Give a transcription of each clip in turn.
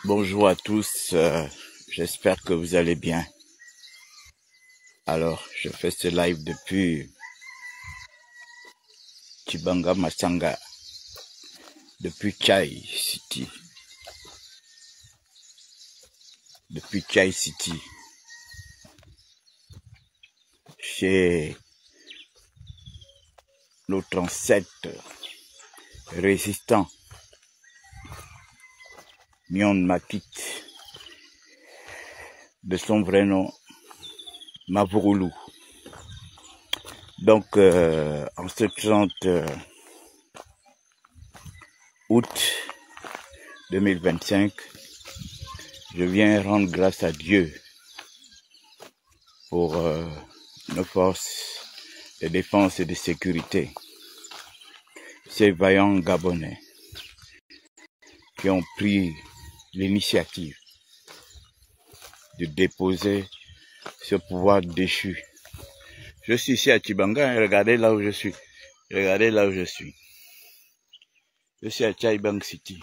Bonjour à tous, j'espère que vous allez bien. Alors, je fais ce live depuis Tshibanga Masanga, depuis Chai City, chez notre ancêtre résistant, Nyon Makit, de son vrai nom, Mavouroulou. Donc, en ce 30 août 2025, je viens rendre grâce à Dieu pour nos forces de défense et de sécurité, ces vaillants Gabonais qui ont pris l'initiative de déposer ce pouvoir déchu. Je suis ici à Tshibanga, regardez là où je suis. Regardez là où je suis. Je suis à Chaibang City.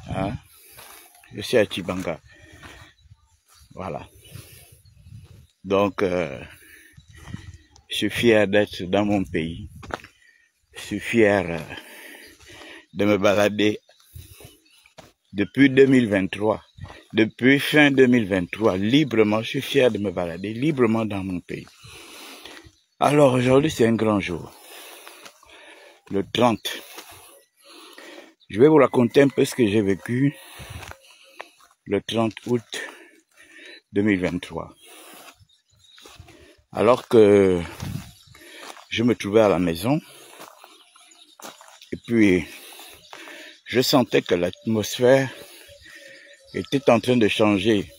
Hein? Je suis à Tshibanga. Voilà. Donc, je suis fier d'être dans mon pays. Je suis fier de me balader depuis 2023. Depuis fin 2023, librement, je suis fier de me balader librement dans mon pays. Alors aujourd'hui, c'est un grand jour. Le 30. Je vais vous raconter un peu ce que j'ai vécu le 30 août 2023. Alors que je me trouvais à la maison, et puis je sentais que l'atmosphère était en train de changer.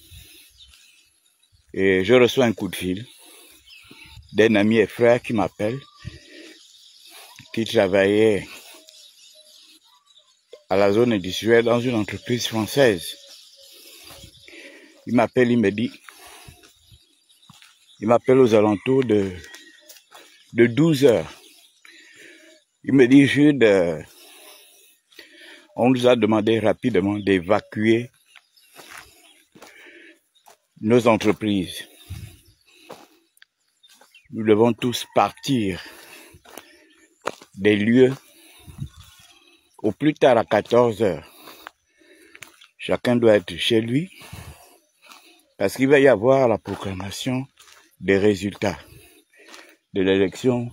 Et je reçois un coup de fil d'un ami et frère qui m'appelle, qui travaillait à la zone industrielle dans une entreprise française. Il m'appelle, il me dit, il m'appelle aux alentours de 12 heures. Il me dit, Jude, on nous a demandé rapidement d'évacuer nos entreprises. Nous devons tous partir des lieux au plus tard à 14 heures. Chacun doit être chez lui parce qu'il va y avoir la proclamation des résultats de l'élection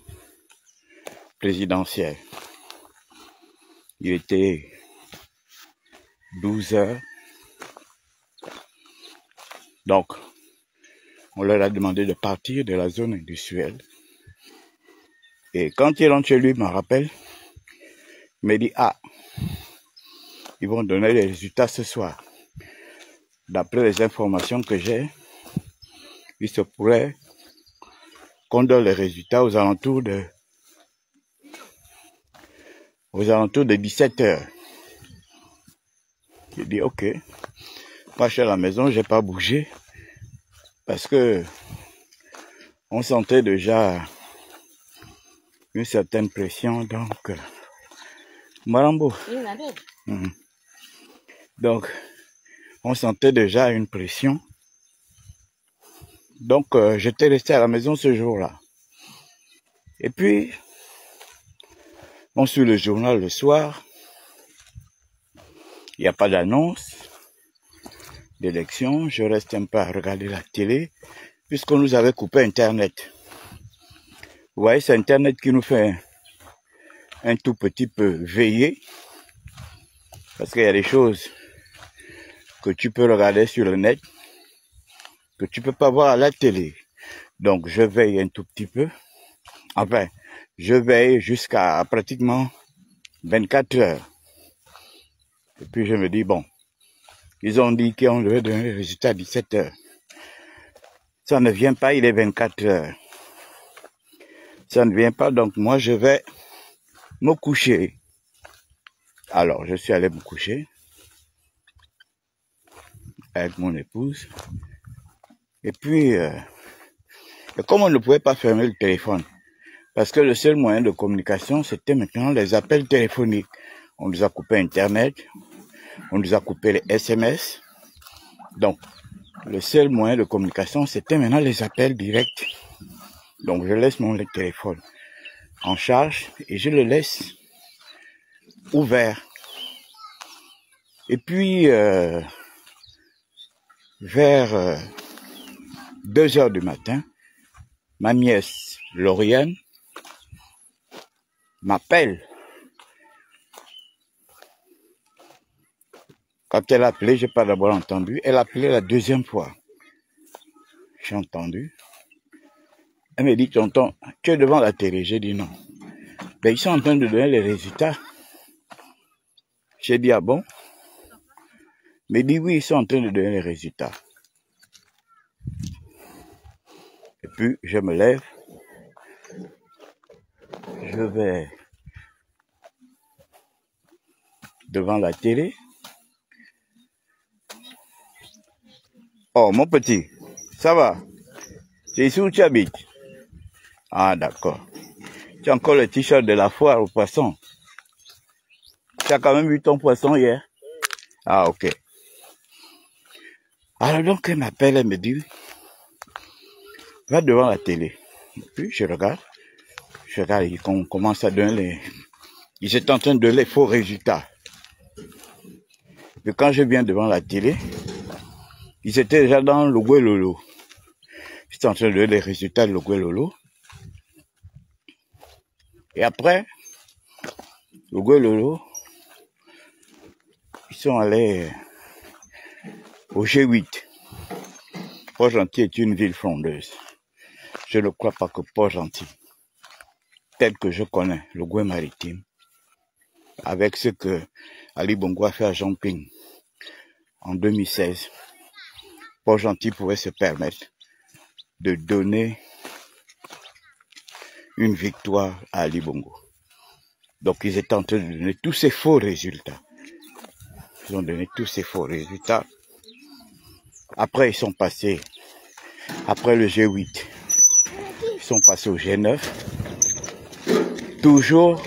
présidentielle. Il était 12 heures. Donc, on leur a demandé de partir de la zone industrielle. Et quand ils rentrent chez lui, il me rappelle, il me dit, ah, ils vont donner les résultats ce soir. D'après les informations que j'ai, il se pourrait qu'on donne les résultats aux alentours de 17 heures. J'ai dit, ok. Moi, je suis à la maison, j'ai pas bougé. Parce que on sentait déjà une certaine pression, donc Marambo. Donc, on sentait déjà une pression. Donc, j'étais resté à la maison ce jour-là. Et puis, on suit le journal le soir. Il n'y a pas d'annonce d'élection. Je reste un peu à regarder la télé, puisqu'on nous avait coupé Internet. Vous voyez, c'est Internet qui nous fait un tout petit peu veiller. Parce qu'il y a des choses que tu peux regarder sur le net, que tu peux pas voir à la télé. Donc, je veille un tout petit peu. Enfin, je veille jusqu'à pratiquement 24 heures. Et puis, je me dis, bon, ils ont dit qu'on devait donner le résultat à 17 heures. Ça ne vient pas, il est 24 heures. Ça ne vient pas, donc moi, je vais me coucher. Alors, je suis allé me coucher avec mon épouse. Et puis, comme on ne pouvait pas fermer le téléphone, parce que le seul moyen de communication, c'était maintenant les appels téléphoniques. On nous a coupé Internet, On nous a coupé les SMS. Donc, le seul moyen de communication, c'était maintenant les appels directs. Donc, je laisse mon téléphone en charge et je le laisse ouvert. Et puis, vers 2 heures du matin, ma nièce Lauriane m'appelle. Quand elle a appelé, je n'ai pas d'abord entendu. Elle a appelé la deuxième fois. J'ai entendu. Elle me dit, tonton, tu es devant la télé. J'ai dit non. Ben, ils sont en train de donner les résultats. J'ai dit, ah bon? Elle me dit, oui, ils sont en train de donner les résultats. Et puis, je me lève. Je vais devant la télé. Oh, mon petit, ça va? C'est ici où tu habites? Ah, d'accord. Tu as encore le t-shirt de la foire aux poissons. Tu as quand même vu ton poisson hier? Ah, ok. Alors donc, elle m'appelle, elle me dit, va devant la télé. Et puis, je regarde, on commence à donner les... Ils étaient en train de donner les faux résultats. Et quand je viens devant la télé, ils étaient déjà dans le Lolo. Ils étaient en train de donner les résultats de Lolo. Et après, Lolo, ils sont allés au G8. Port-Gentil est une ville frondeuse. Je ne crois pas que Port-Gentil, tel que je connais le Goué maritime, avec ce que Ali Bongo a fait à Jean-Ping en 2016, Port-Gentil pouvait se permettre de donner une victoire à Ali Bongo. Donc ils étaient en train de donner tous ces faux résultats. Ils ont donné tous ces faux résultats. Après ils sont passés, après le G8, ils sont passés au G9. Toujours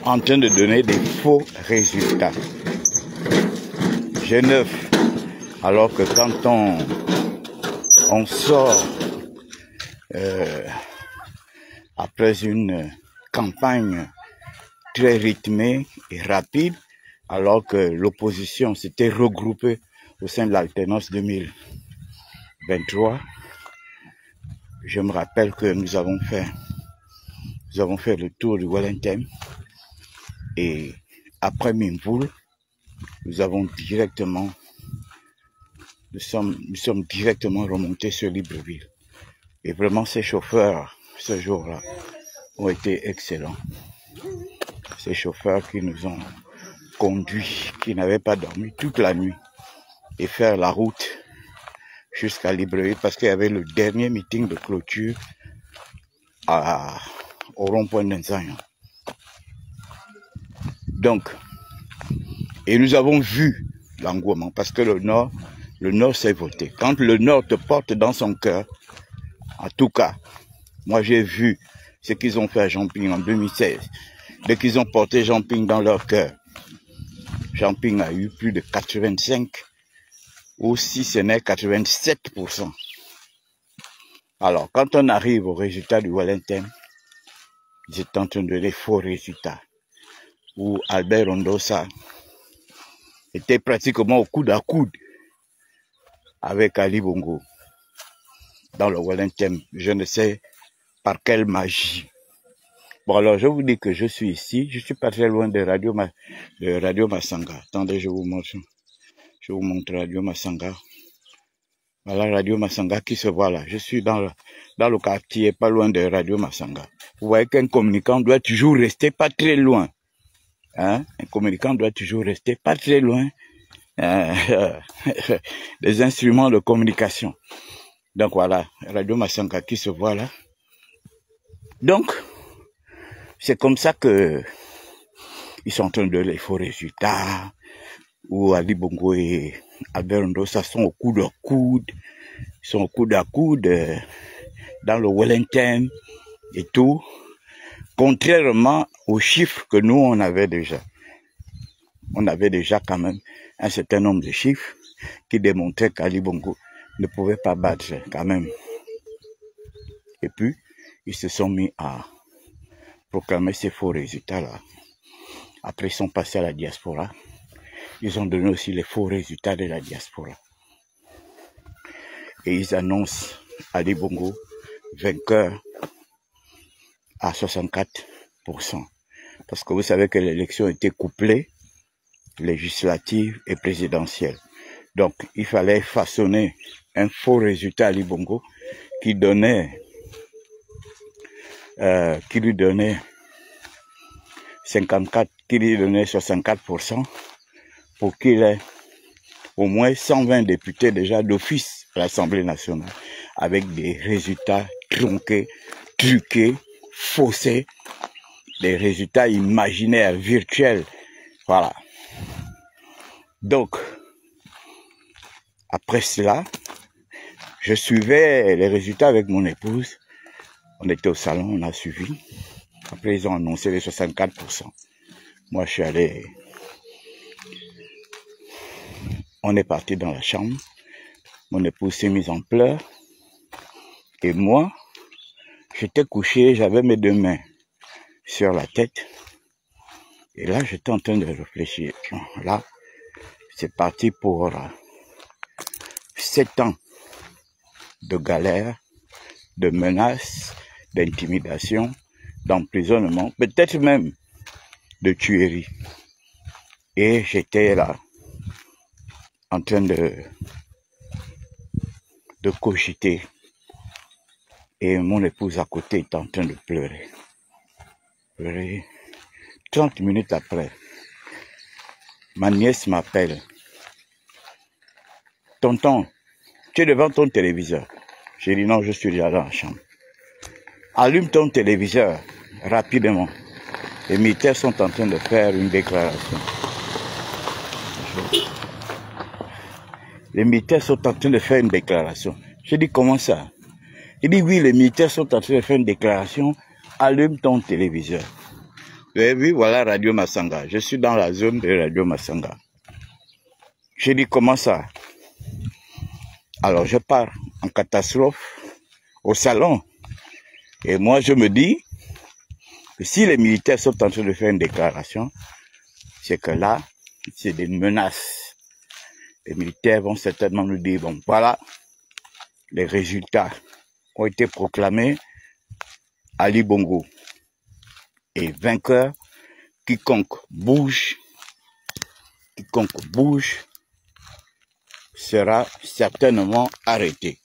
en train de donner des faux résultats. G9, alors que quand on sort après une campagne très rythmée et rapide, alors que l'opposition s'était regroupée au sein de l'alternance 2023, je me rappelle que nous avons fait le tour du Wellington et après Mimboul, nous sommes directement remontés sur Libreville. Et vraiment, ces chauffeurs, ce jour-là, ont été excellents. Ces chauffeurs qui nous ont conduits, qui n'avaient pas dormi toute la nuit, et faire la route jusqu'à Libreville, parce qu'il y avait le dernier meeting de clôture au rond-point d'Inzagnan. Donc, et nous avons vu l'engouement, parce que le Nord s'est voté. Quand le Nord te porte dans son cœur, en tout cas, moi j'ai vu ce qu'ils ont fait à Jean-Ping en 2016. Dès qu'ils ont porté Jean-Ping dans leur cœur, Jean-Ping a eu plus de 85, ou si ce n'est 87%. Alors, quand on arrive au résultat du Wellington, ils étaient en train de donner des faux résultats, où Albert Rondosa était pratiquement au coude à coude avec Ali Bongo dans le Wellington. Je ne sais par quelle magie. Bon, alors je vous dis que je suis ici, je suis pas très loin de Radio Massanga. Attendez, je vous montre Radio Massanga. Voilà Radio Massanga qui se voit là. Je suis dans le quartier, pas loin de Radio Massanga. Vous voyez qu'un communicant doit toujours rester pas très loin. Hein? Un communicant doit toujours rester pas très loin des instruments de communication. Donc voilà, Radio Massanga qui se voit là. Donc, c'est comme ça que ils sont en train de donner les faux résultats, où Ali Bongo et Albert Rondosa sont au coude à coude, dans le Wellington et tout, contrairement aux chiffres que nous on avait déjà. on avait déjà quand même un certain nombre de chiffres qui démontraient qu'Ali Bongo ne pouvait pas battre quand même. Et puis, ils se sont mis à proclamer ces faux résultats-là. Après, ils sont passés à la diaspora. Ils ont donné aussi les faux résultats de la diaspora. Et ils annoncent Ali Bongo vainqueur à 64%. Parce que vous savez que l'élection était couplée, législative et présidentielle. Donc, il fallait façonner un faux résultat à Ali Bongo qui lui donnait 64% pour qu'il ait au moins 120 députés déjà d'office à l'Assemblée nationale, avec des résultats tronqués, truqués, faussés, des résultats imaginaires, virtuels. Voilà. Donc, après cela, je suivais les résultats avec mon épouse. On était au salon, on a suivi. Après, ils ont annoncé les 64%. Moi, je suis allé... On est parti dans la chambre. Mon épouse s'est mise en pleurs. Et moi, j'étais couché, j'avais mes deux mains sur la tête. Et là, j'étais en train de réfléchir. Là, c'est parti pour 7 ans de galère, de menaces, d'intimidation, d'emprisonnement, peut-être même de tuerie. Et j'étais là, en train de cogiter. Et mon épouse à côté est en train de pleurer. 30 minutes après, ma nièce m'appelle. Tonton, tu es devant ton téléviseur. J'ai dit non, je suis déjà dans la chambre. Allume ton téléviseur rapidement. Les militaires sont en train de faire une déclaration. Les militaires sont en train de faire une déclaration. J'ai dit comment ça? Il dit oui, les militaires sont en train de faire une déclaration. Allume ton téléviseur. Vous avez vu, voilà Radio Massanga. Je suis dans la zone de Radio Massanga. J'ai dit comment ça? Alors je pars en catastrophe au salon. Et moi je me dis que si les militaires sont en train de faire une déclaration, c'est que là, c'est des menaces. Les militaires vont certainement nous dire, bon voilà, les résultats ont été proclamés. Ali Bongo est vainqueur. Quiconque bouge sera certainement arrêté.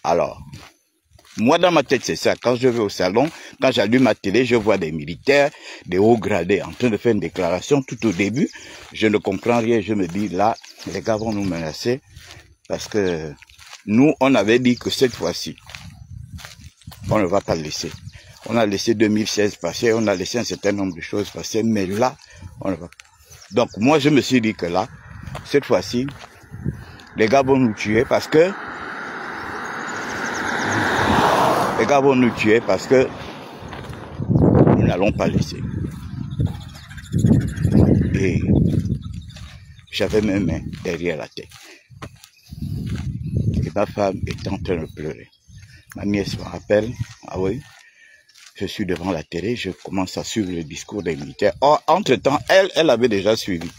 Alors, moi dans ma tête c'est ça. Quand je vais au salon, quand j'allume ma télé, je vois des militaires, des hauts gradés en train de faire une déclaration. Tout au début, je ne comprends rien. Je me dis là, les gars vont nous menacer. Parce que nous, on avait dit que cette fois-ci, on ne va pas laisser. On a laissé 2016 passer, on a laissé un certain nombre de choses passer, mais là, on ne va pas. Donc moi, je me suis dit que là, cette fois-ci, les gars vont nous tuer parce que... nous n'allons pas laisser. Et j'avais mes mains derrière la tête. Et ma femme était en train de pleurer. Ma nièce me rappelle, ah oui, je suis devant la télé, je commence à suivre le discours des militaires. Or, entre-temps, elle avait déjà suivi.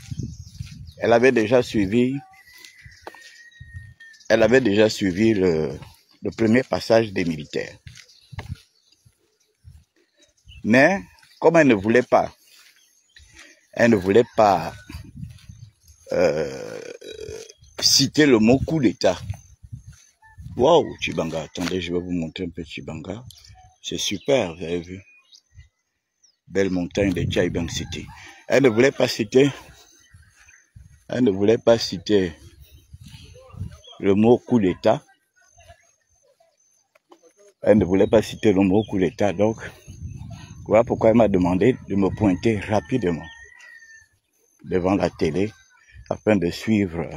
Elle avait déjà suivi le premier passage des militaires. Mais, comme elle ne voulait pas citer le mot coup d'État. Waouh, Tchibanga, attendez, je vais vous montrer un peu Tchibanga. C'est super, vous avez vu. Belle montagne de Tchaïbang City. Elle ne voulait pas citer le mot coup d'État. Donc, voilà pourquoi elle m'a demandé de me pointer rapidement devant la télé afin de suivre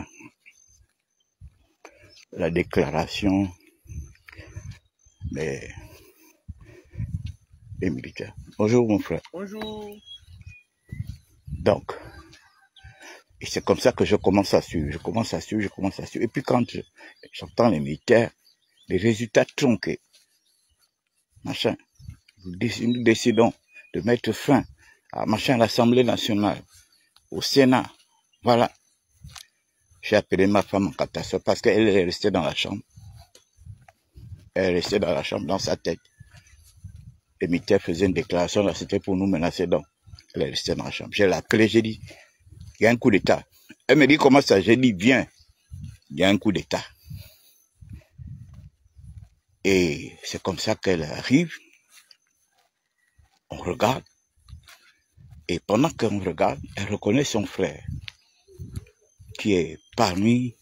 la déclaration des militaires. Bonjour mon frère. Bonjour. Donc, et c'est comme ça que je commence à suivre, je commence à suivre. Et puis quand j'entends les militaires, les résultats tronqués, machin, nous décidons de mettre fin à machin à l'Assemblée nationale, au Sénat. Voilà. J'ai appelé ma femme en catastrophe parce qu'elle est restée dans la chambre. Elle est restée dans la chambre, dans sa tête. Les militaires faisaient une déclaration, là, c'était pour nous menacer, donc elle est restée dans la chambre. Je l'ai appelée, j'ai dit, il y a un coup d'État. Elle me dit, comment ça? J'ai dit, viens, il y a un coup d'État. Et c'est comme ça qu'elle arrive. On regarde. Et pendant qu'on regarde, elle reconnaît son frère, qui est parmi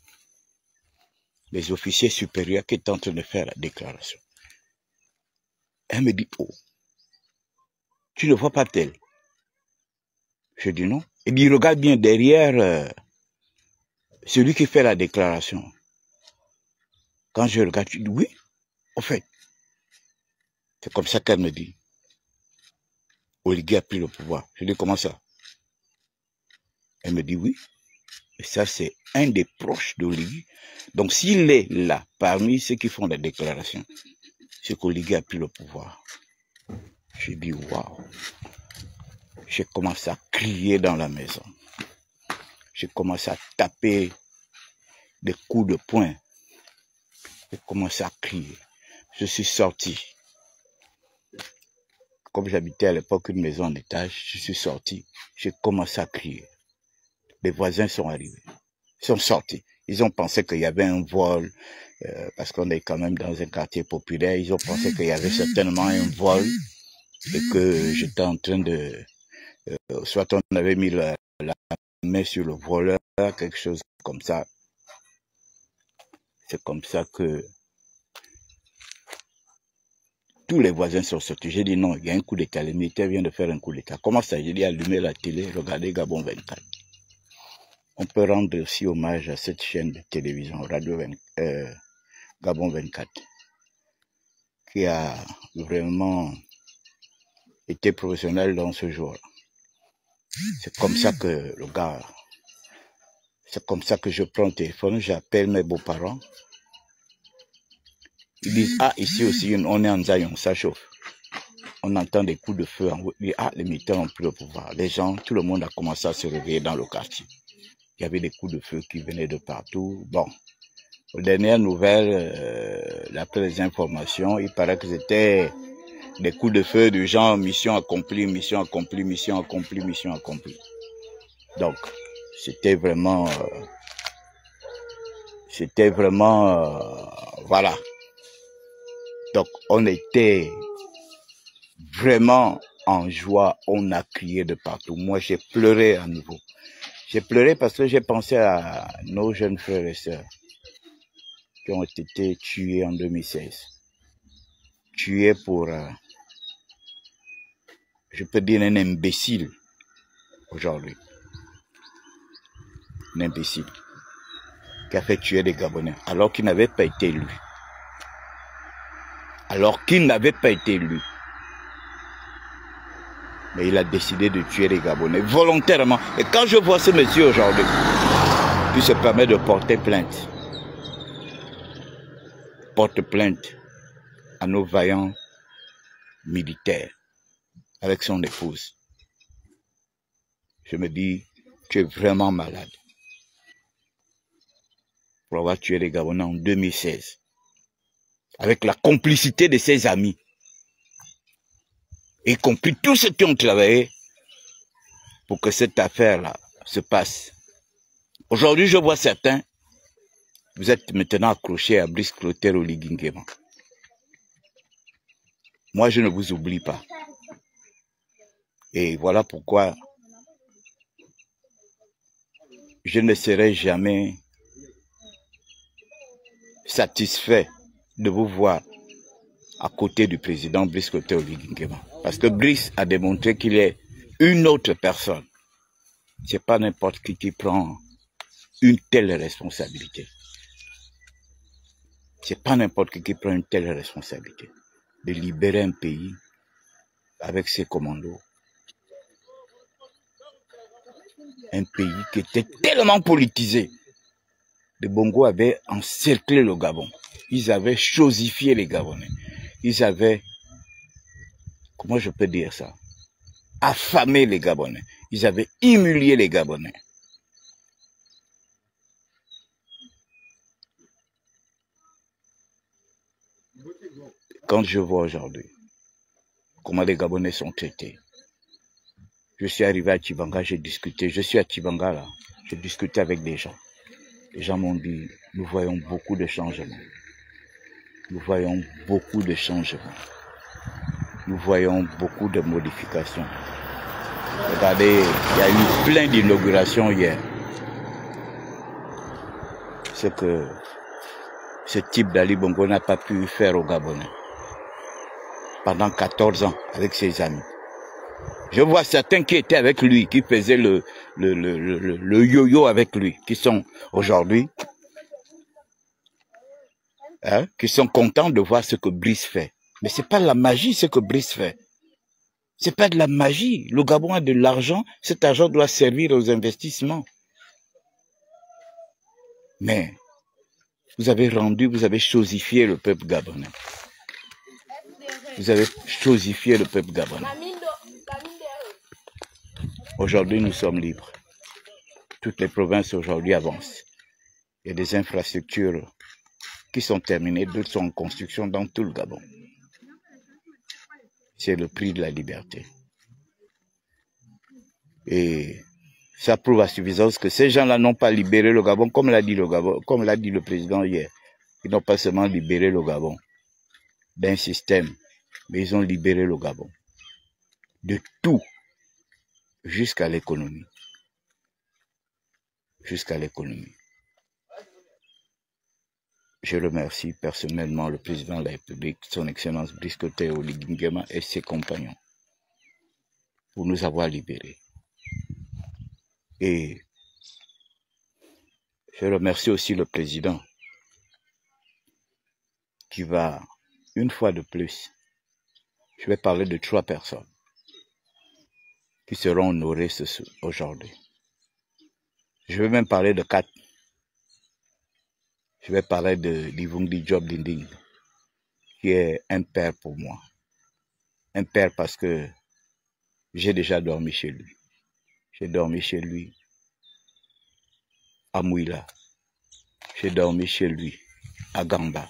les officiers supérieurs qui est en train de faire la déclaration. Elle me dit, oh, tu ne vois pas tel? Je dis non. Elle dit, regarde bien derrière celui qui fait la déclaration. Quand je regarde, je dis, oui, en fait. C'est comme ça qu'elle me dit. Oligui a pris le pouvoir. Je dis, comment ça? Elle me dit, oui. Et ça, c'est un des proches d'Oligui. Donc, s'il est là, parmi ceux qui font la déclaration, c'est qu'Oligui a pris le pouvoir. J'ai dit, waouh. J'ai commencé à crier dans la maison. J'ai commencé à taper des coups de poing. J'ai commencé à crier. Je suis sorti. Comme j'habitais à l'époque une maison en étage, je suis sorti. J'ai commencé à crier. Les voisins sont arrivés. Ils sont sortis. Ils ont pensé qu'il y avait un vol, parce qu'on est quand même dans un quartier populaire. Ils ont pensé qu'il y avait certainement un vol et que j'étais en train de... soit on avait mis la main sur le voleur, quelque chose comme ça. C'est comme ça que tous les voisins sont sortis. J'ai dit non, il y a un coup d'État. Les militaires viennent de faire un coup d'État. Comment ça? J'ai dit allumez la télé, regardez Gabon 24. On peut rendre aussi hommage à cette chaîne de télévision, Gabon 24, qui a vraiment été professionnel dans ce jour. C'est comme ça que le gars, c'est comme ça que je prends le téléphone, j'appelle mes beaux-parents. Ils disent, ah, ici aussi, on est en Zayon, ça chauffe. On entend des coups de feu en haut. Ils disent, ah, les militaires ont pris le pouvoir. Les gens, tout le monde a commencé à se réveiller dans le quartier. Il y avait des coups de feu qui venaient de partout. Bon, aux dernières nouvelles, d'après les informations, il paraît que c'était des coups de feu du genre mission accomplie, mission accomplie, mission accomplie, mission accomplie. Donc, c'était vraiment, voilà. Donc, on était vraiment en joie, on a crié de partout. Moi, j'ai pleuré à nouveau. J'ai pleuré parce que j'ai pensé à nos jeunes frères et sœurs qui ont été tués en 2016. Tués pour, je peux dire, un imbécile aujourd'hui. Un imbécile qui a fait tuer des Gabonais alors qu'il n'avait pas été élu. Alors qu'il n'avait pas été élu. Mais il a décidé de tuer les Gabonais volontairement. Et quand je vois ce monsieur aujourd'hui, il se permet de porter plainte. Porte plainte à nos vaillants militaires avec son épouse. Je me dis, tu es vraiment malade pour avoir tué les Gabonais en 2016. Avec la complicité de ses amis. Y compris tous ceux qui ont travaillé pour que cette affaire-là se passe. Aujourd'hui, je vois certains, vous êtes maintenant accrochés à Brice Clotaire Oligui Nguema. Moi, je ne vous oublie pas. Et voilà pourquoi je ne serai jamais satisfait de vous voir à côté du président Brice Clotaire Oligui Nguema. Parce que Brice a démontré qu'il est une autre personne. C'est pas n'importe qui prend une telle responsabilité. C'est pas n'importe qui prend une telle responsabilité. De libérer un pays avec ses commandos. un pays qui était tellement politisé. Les Bongo avaient encerclé le Gabon. Ils avaient chosifié les Gabonais. Ils avaient, comment je peux dire ça, affamé les Gabonais. Ils avaient humilié les Gabonais. Quand je vois aujourd'hui comment les Gabonais sont traités, je suis arrivé à Tchibanga, j'ai discuté, je suis à Tchibanga là, j'ai discuté avec des gens. Les gens m'ont dit, nous voyons beaucoup de changements. Nous voyons beaucoup de changements. Nous voyons beaucoup de modifications. Regardez, il y a eu plein d'inaugurations hier. Ce que ce type d'Ali Bongo n'a pas pu faire au Gabonais. Pendant 14 ans, avec ses amis. Je vois certains qui étaient avec lui, qui faisaient le yo-yo avec lui, qui sont aujourd'hui, qui sont contents de voir ce que Brice fait. Mais c'est pas la magie ce que Brice fait. C'est pas de la magie. Le Gabon a de l'argent, cet argent doit servir aux investissements. Mais vous avez chosifié le peuple gabonais. Vous avez chosifié le peuple gabonais. Aujourd'hui, nous sommes libres. Toutes les provinces aujourd'hui avancent. Il y a des infrastructures qui sont terminées, d'autres sont en construction dans tout le Gabon. C'est le prix de la liberté. Et ça prouve à suffisance que ces gens-là n'ont pas libéré le Gabon, comme l'a dit le président hier. Ils n'ont pas seulement libéré le Gabon d'un système, mais ils ont libéré le Gabon de tout, jusqu'à l'économie. Jusqu'à l'économie. Je remercie personnellement le président de la République, son Excellence Brice Oligui Nguema et ses compagnons pour nous avoir libérés. Et je remercie aussi le président qui va, une fois de plus, je vais parler de 3 personnes qui seront honorées aujourd'hui. Je vais même parler de 4. Je vais parler de Livungdi Job Dinding, qui est un père pour moi. Un père parce que j'ai déjà dormi chez lui. J'ai dormi chez lui à Mouila. J'ai dormi chez lui à Gamba.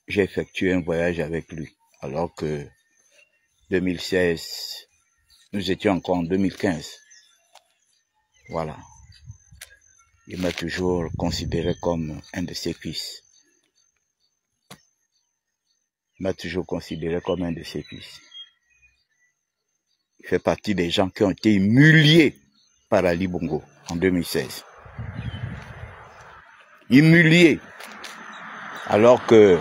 J'ai effectué un voyage avec lui alors que 2016, nous étions encore en 2015. Voilà. Il m'a toujours considéré comme un de ses fils. Il m'a toujours considéré comme un de ses fils. Il fait partie des gens qui ont été humiliés par Ali Bongo en 2016. Humiliés. Alors que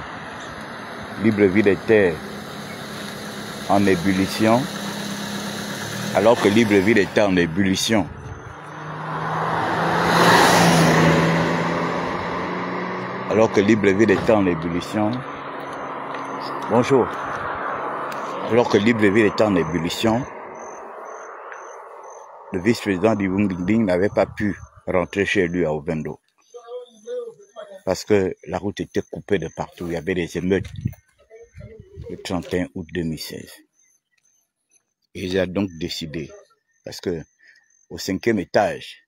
Libreville était en ébullition. Alors que Libreville était en ébullition. Alors que Libreville était en ébullition. Bonjour. Alors que Libreville était en ébullition, le vice-président d'Ivunginding n'avait pas pu rentrer chez lui à Ovendo. Parce que la route était coupée de partout. Il y avait des émeutes le 31 août 2016. Et ils ont donc décidé, parce que au 5e étage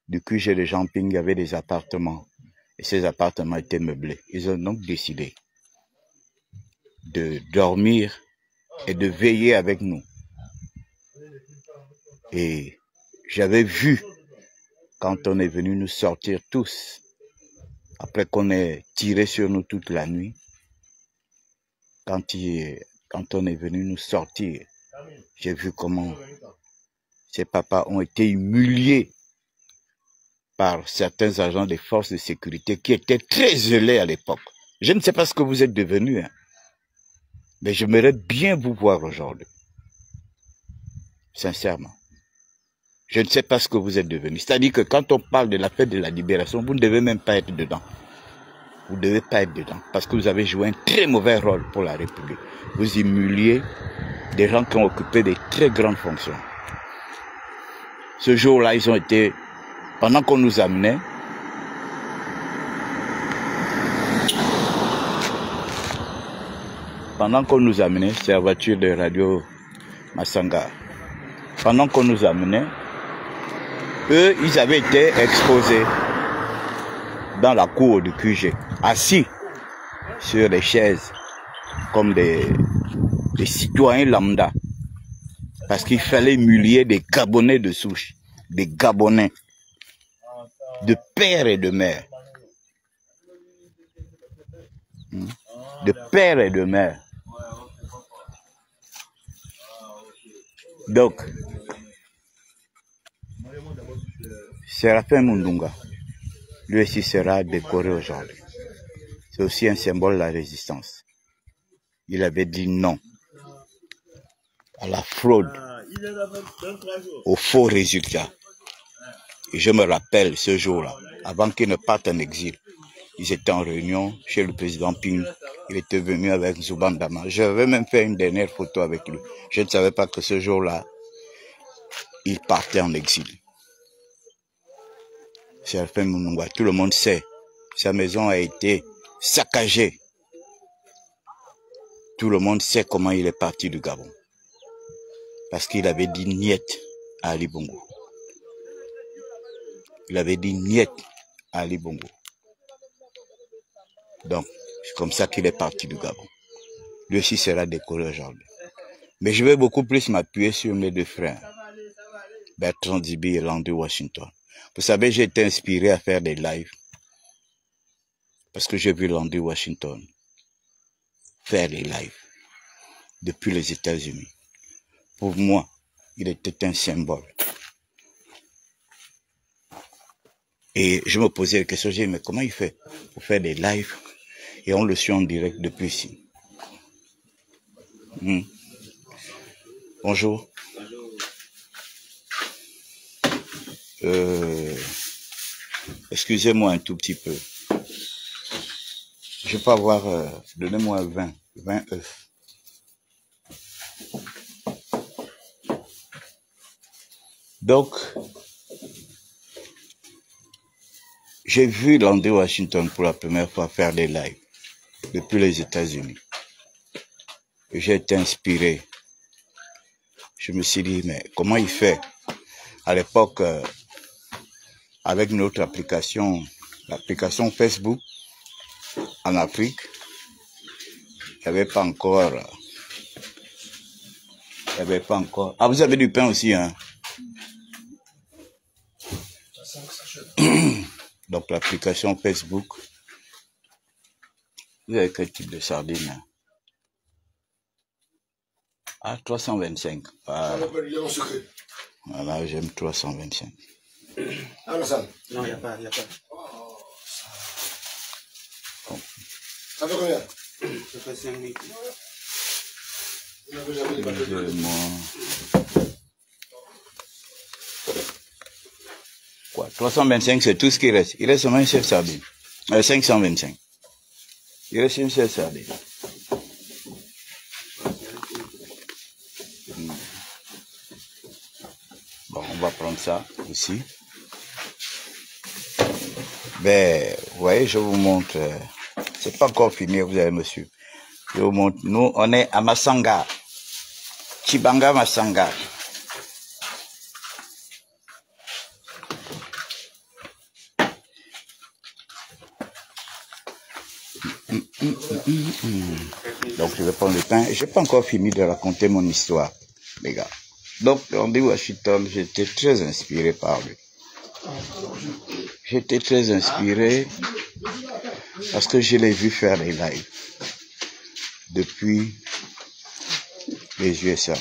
du QG de Jamping, il y avait des appartements. Et ces appartements étaient meublés. Ils ont donc décidé de dormir et de veiller avec nous. Et j'avais vu, quand on est venu nous sortir tous, après qu'on ait tiré sur nous toute la nuit, quand on est venu nous sortir, j'ai vu comment ces papas ont été humiliés par certains agents des forces de sécurité qui étaient très zélés à l'époque. Je ne sais pas ce que vous êtes devenus, mais j'aimerais bien vous voir aujourd'hui. Sincèrement. Je ne sais pas ce que vous êtes devenus. C'est-à-dire que quand on parle de la fête de la libération, vous ne devez même pas être dedans. Vous ne devez pas être dedans. Parce que vous avez joué un très mauvais rôle pour la République. Vous humiliez des gens qui ont occupé des très grandes fonctions. Ce jour-là, ils ont été, pendant qu'on nous amenait, c'est la voiture de Radio Masanga. Pendant qu'on nous amenait, eux, ils avaient été exposés dans la cour du QG, assis sur les chaises, comme des citoyens lambda. Parce qu'il fallait humilier des Gabonais de souche, des Gabonais, de père et de mère. De père et de mère. Donc, Séraphin Mundunga, lui aussi sera décoré aujourd'hui. C'est aussi un symbole de la résistance. Il avait dit non à la fraude, aux faux résultats. Et je me rappelle ce jour-là, avant qu'il ne parte en exil, ils étaient en réunion chez le président Ping. Il était venu avec Zoubandama. J'avais même fait une dernière photo avec lui. Je ne savais pas que ce jour-là, il partait en exil. Séraphin Mundunga, tout le monde sait, sa maison a été saccagée. Tout le monde sait comment il est parti du Gabon. Parce qu'il avait dit niet à Ali Bongo. Il avait dit niet à Ali Bongo. Donc, c'est comme ça qu'il est parti du Gabon. Lui aussi sera décoré aujourd'hui. Mais je vais beaucoup plus m'appuyer sur mes deux frères, Bertrand Dibi et Landry Washington. Vous savez, j'ai été inspiré à faire des lives parce que j'ai vu Landry Washington faire des lives depuis les États-Unis. Pour moi, il était un symbole. Et je me posais la question, j'ai dit, mais comment il fait pour faire des lives et on le suit en direct depuis ici? Bonjour. Excusez-moi un tout petit peu. Je peux avoir, donnez-moi 20 œufs. Donc, j'ai vu Landry Washington pour la première fois faire des lives depuis les États-Unis. Et j'ai été inspiré. Je me suis dit, mais comment il fait? À l'époque, avec notre application, l'application Facebook, en Afrique, il n'y avait pas encore. Ah, vous avez du pain aussi, hein? Donc, l'application Facebook. Vous avez quel type de sardine, hein? Ah, 325. Ah. Voilà, j'aime 325. Ah, non, il n'y a pas. Bon. Ça fait combien? Ça fait 5 minutes. Quoi, 325, c'est tout ce qui reste. Il reste seulement une seule sardine. 525. Il reste une seule sardine. Bon, on va prendre ça aussi. Ben, vous voyez, je vous montre. C'est pas encore fini, vous avez monsieur. Je vous montre. Nous, on est à Masanga. Chibanga Masanga. Donc, je vais prendre le pain. Je n'ai pas encore fini de raconter mon histoire, les gars. Donc, Landry Washington, j'étais très inspiré par lui. J'étais très inspiré parce que je l'ai vu faire des lives depuis les USA.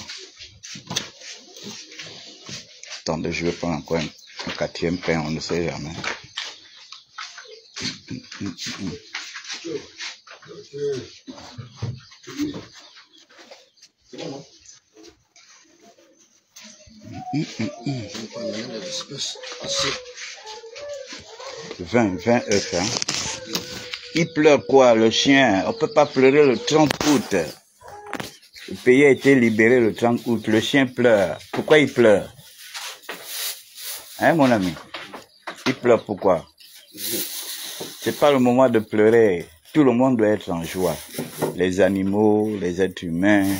Attendez, je vais prendre encore un quatrième pain, on ne sait jamais. Vingt œufs, hein. Il pleure quoi, le chien? On peut pas pleurer le 30 août. Le pays a été libéré le 30 août. Le chien pleure. Pourquoi il pleure? Hein, mon ami? Il pleure pourquoi? C'est pas le moment de pleurer. Tout le monde doit être en joie. Les animaux, les êtres humains,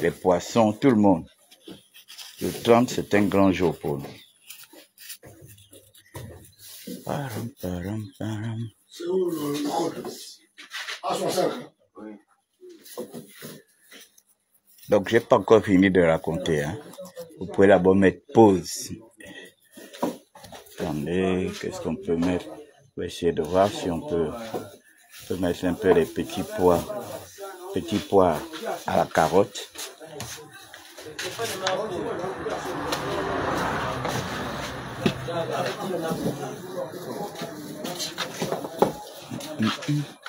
les poissons, tout le monde. Le 30, c'est un grand jour pour nous. C'est où le code? Ah, 65. Donc, j'ai pas encore fini de raconter. Hein. Vous pouvez d'abord mettre pause. Attendez, qu'est-ce qu'on peut mettre? On va essayer de voir si on peut mettre un peu les petits pois à la carotte.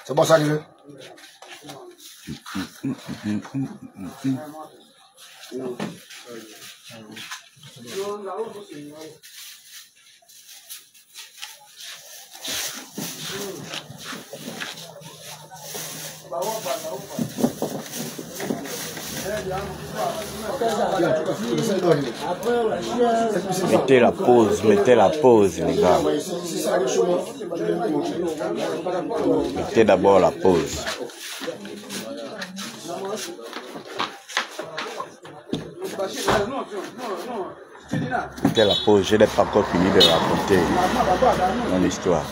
C'est bon ça, arrivé? Mettez la pause, les gars. Mettez d'abord la pause. Mettez la pause, je n'ai pas encore fini de raconter mon histoire.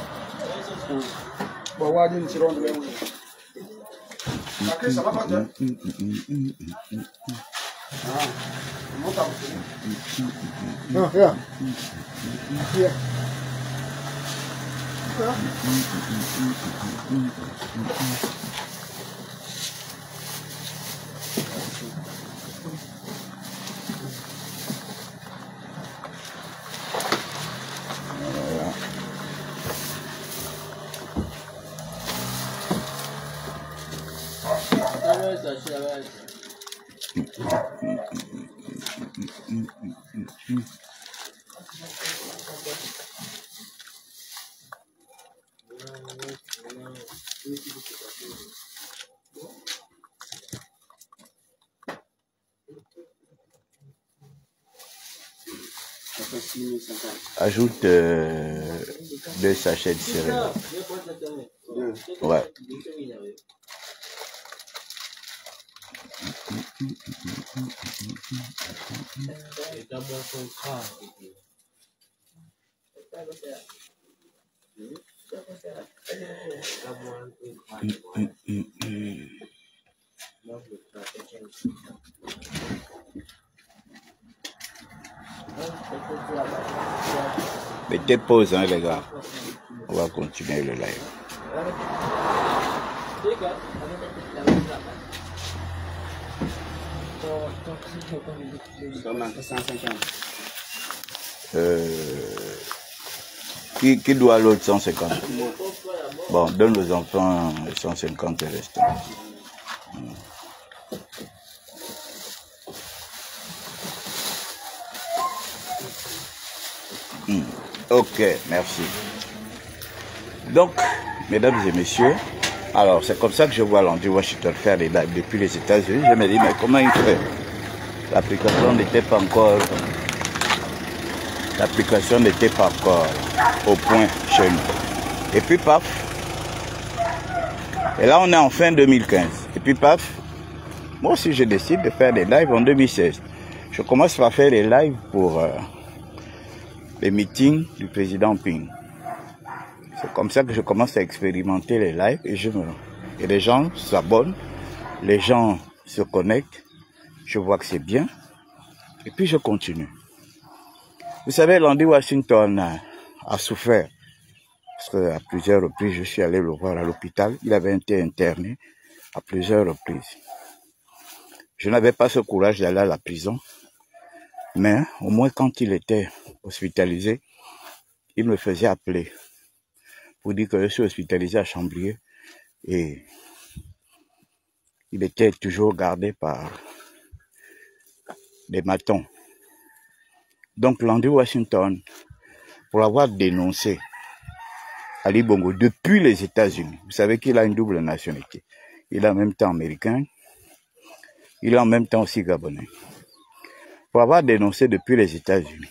Ajoute 2 sachets de céréales. Ouais. Mettez pause, hein, les gars. On va continuer le live. Qui doit l'autre 150? Bon, donne aux enfants 150 et restant. Ok, merci. Donc, mesdames et messieurs, alors c'est comme ça que je vois Landry Washington faire des lives depuis les États-Unis. Je me dis, mais comment il fait? L'application n'était pas encore au point chez nous. Et puis paf. Et là on est en fin 2015. Et puis paf. Moi aussi je décide de faire des lives en 2016. Je commence par faire des lives pour les meetings du président Ping. C'est comme ça que je commence à expérimenter les lives et les gens s'abonnent, les gens se connectent, je vois que c'est bien, et puis je continue. Vous savez, Landry Washington a souffert, parce qu'à plusieurs reprises, je suis allé le voir à l'hôpital, il avait été interné à plusieurs reprises. Je n'avais pas ce courage d'aller à la prison, mais au moins quand il était hospitalisé, il me faisait appeler pour dire que je suis hospitalisé à Chamblier et il était toujours gardé par des matons. Donc Landry Washington, pour avoir dénoncé Ali Bongo depuis les États-Unis, vous savez qu'il a une double nationalité. Il est en même temps américain, il est en même temps aussi gabonais. Pour avoir dénoncé depuis les États-Unis,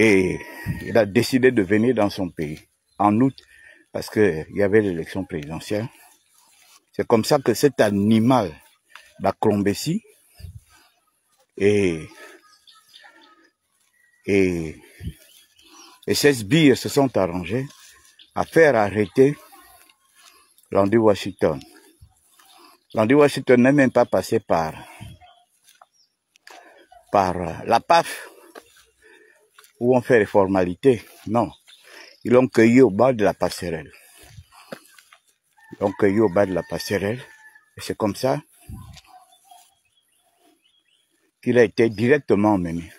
Et il a décidé de venir dans son pays en août parce qu'il y avait l'élection présidentielle. C'est comme ça que cet animal, la Colombessie, et ces sbires se sont arrangés à faire arrêter Landry Washington. Landry Washington n'est même pas passé par la PAF, où on fait les formalités. Non, ils l'ont cueilli au bas de la passerelle. Ils l'ont cueilli au bas de la passerelle. Et c'est comme ça qu'il a été directement emmené.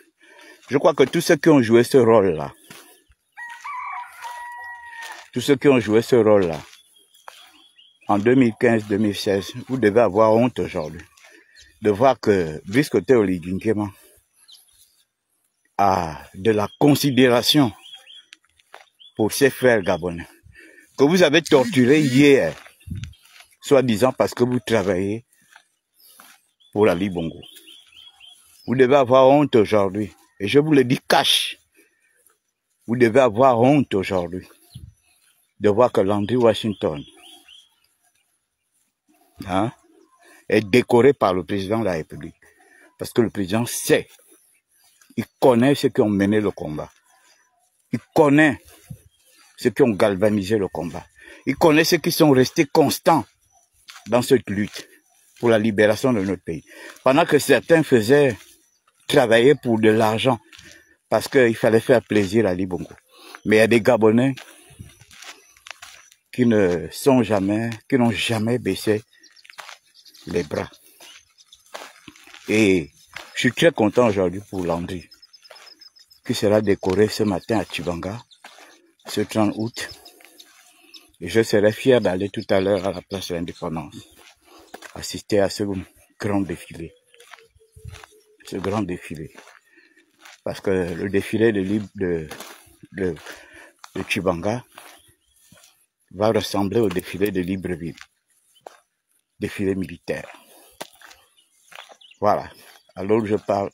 Je crois que tous ceux qui ont joué ce rôle-là, en 2015-2016, vous devez avoir honte aujourd'hui de voir que Brice Koté Oligui-Nguema a de la considération pour ses frères gabonais, que vous avez torturé hier, soi-disant parce que vous travaillez pour Ali Bongo. Vous devez avoir honte aujourd'hui, et je vous le dis cash, vous devez avoir honte aujourd'hui de voir que Landry Washington est décoré par le président de la République. Parce que le président sait, il connaît ceux qui ont mené le combat. Il connaît ceux qui ont galvanisé le combat. Il connaît ceux qui sont restés constants dans cette lutte pour la libération de notre pays. Pendant que certains faisaient travailler pour de l'argent, parce qu'il fallait faire plaisir à Ali Bongo. Mais il y a des Gabonais qui n'ont jamais baissé les bras. Et je suis très content aujourd'hui pour Landry, qui sera décoré ce matin à Tchibanga, ce 30 août. Et je serai fier d'aller tout à l'heure à la place de l'Indépendance, assister à ce grand défilé. Ce grand défilé. Parce que le défilé de Tchibanga va ressembler au défilé de Libreville. Défilé militaire. Voilà. Alors je parle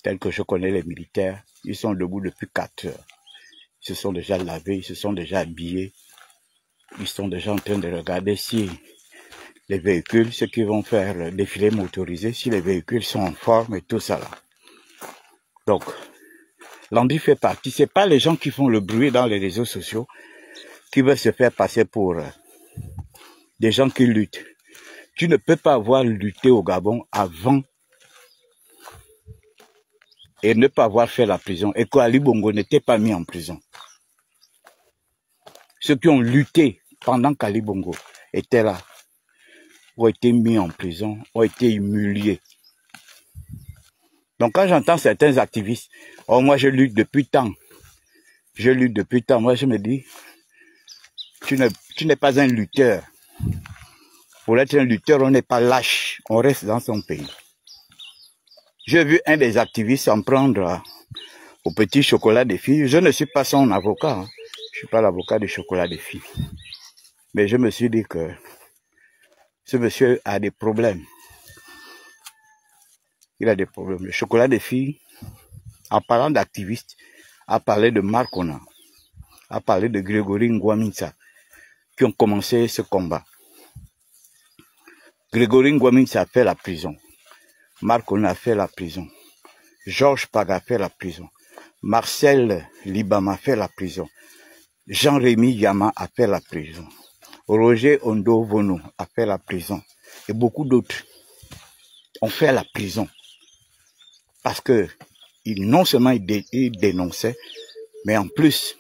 tel que je connais les militaires. Ils sont debout depuis 4 heures. Ils se sont déjà lavés, ils se sont déjà habillés. Ils sont déjà en train de regarder si les véhicules, ceux qui vont faire le défilé motorisé, si les véhicules sont en forme et tout ça là. Donc, Landry fait partie. C'est pas les gens qui font le bruit dans les réseaux sociaux qui veulent se faire passer pour des gens qui luttent. Tu ne peux pas avoir lutté au Gabon avant et ne pas avoir fait la prison et qu'Ali Bongo n'était pas mis en prison. Ceux qui ont lutté pendant qu'Ali Bongo était là ont été mis en prison, ont été humiliés. Donc quand j'entends certains activistes, oh moi je lutte depuis tant, moi je me dis, tu n'es pas un lutteur. Pour être un lutteur, on n'est pas lâche, on reste dans son pays. J'ai vu un des activistes s'en prendre au petit chocolat des filles. Je ne suis pas son avocat, hein. Je ne suis pas l'avocat du chocolat des filles. Mais je me suis dit que ce monsieur a des problèmes. Il a des problèmes. Le chocolat des filles, en parlant d'activistes, a parlé de Marcona, a parlé de Grégory Ngouaminsa, qui ont commencé ce combat. Grégory Ngouaminsa a fait la prison. Marcona a fait la prison. Georges Paga a fait la prison. Marcel Libama a fait la prison. Jean-Rémy Yama a fait la prison. Roger Ondo Vono a fait la prison. Et beaucoup d'autres ont fait la prison. Parce que non seulement ils dénonçaient, mais en plus,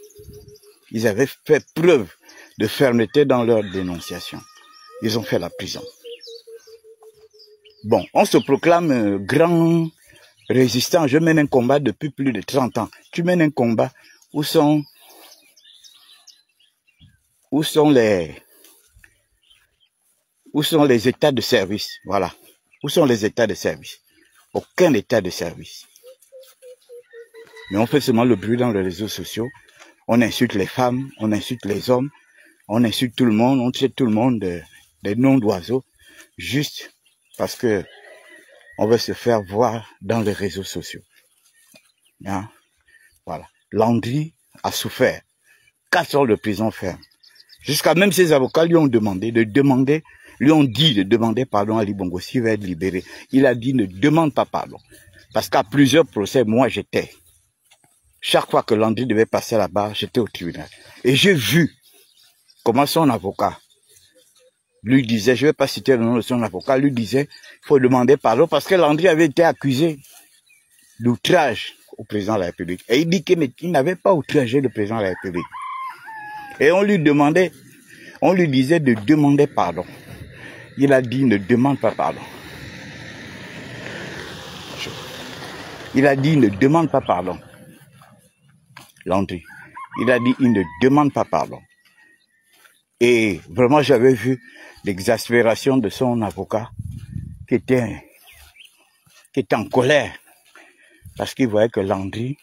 ils avaient fait preuve de fermeté dans leur dénonciation. Ils ont fait la prison. Bon, on se proclame grand résistant. Je mène un combat depuis plus de 30 ans. Tu mènes un combat. Où sont les états de service? Voilà. Où sont les états de service? Aucun état de service. Mais on fait seulement le bruit dans les réseaux sociaux. On insulte les femmes, on insulte les hommes, on insulte tout le monde, on traite tout le monde des noms d'oiseaux, juste parce que on veut se faire voir dans les réseaux sociaux. Hein? Voilà. Landry a souffert. 4 ans de prison ferme. Jusqu'à même ses avocats lui ont demandé lui ont dit de demander pardon à Ali Bongo s'il va être libéré. Il a dit ne demande pas pardon. Parce qu'à plusieurs procès, moi j'étais. Chaque fois que Landry devait passer là-bas, j'étais au tribunal. Et j'ai vu comment son avocat lui disait, je ne vais pas citer le nom de son avocat, lui disait, il faut demander pardon parce que Landry avait été accusé d'outrage au président de la République. Et il dit qu'il n'avait pas outragé le président de la République. Et on lui disait de demander pardon. Il a dit ne demande pas pardon. Il a dit ne demande pas pardon. Landry. Il a dit il ne demande pas pardon. Et vraiment j'avais vu l'exaspération de son avocat qui était en colère parce qu'il voyait que Landry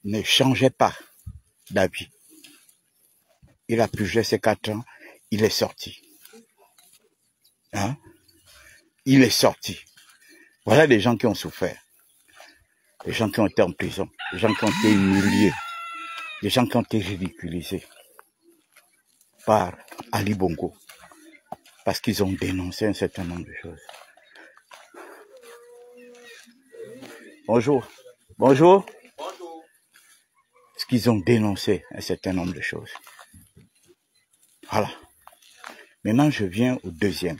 ne changeait pas d'avis. Il a purgé ses 4 ans, il est sorti. Hein? Il est sorti. Voilà des gens qui ont souffert. Des gens qui ont été en prison. Des gens qui ont été humiliés. Des gens qui ont été ridiculisés par Ali Bongo. Parce qu'ils ont dénoncé un certain nombre de choses. Bonjour. Bonjour. Bonjour. Parce qu'ils ont dénoncé un certain nombre de choses. Voilà. Maintenant, je viens au deuxième.